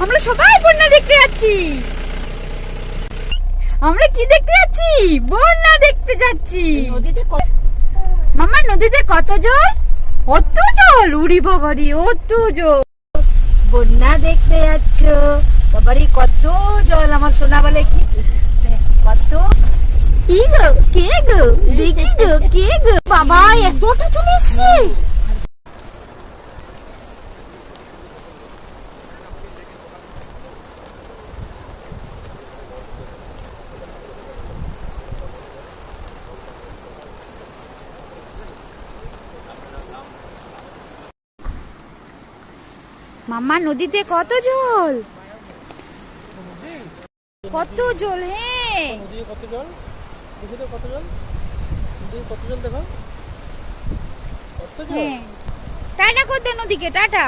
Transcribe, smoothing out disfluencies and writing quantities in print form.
আমরা সবাই বন্যা দেখতে যাচ্ছি। আমরা কি দেখতে যাচ্ছি? বন্যা দেখতে যাচ্ছি। মামা নদীতে কত জল? অত জল, উড়ি বাবারি অত জল। বন্যা দেখতে যাচ্ছ বাবারি, কত জল। আমার সোনা বলে কি কত, কি গো কে গো, দেখি গো কে গো। বাবা এতটা চলে এসছে। মামা নদীতে কত জল, কত জল। হ্যাঁ নদীতে কত জল, দেখি তো কত জল, নদীতে কত জল দেখো, কত জল। টাটা করতে নদীকে, টাটা।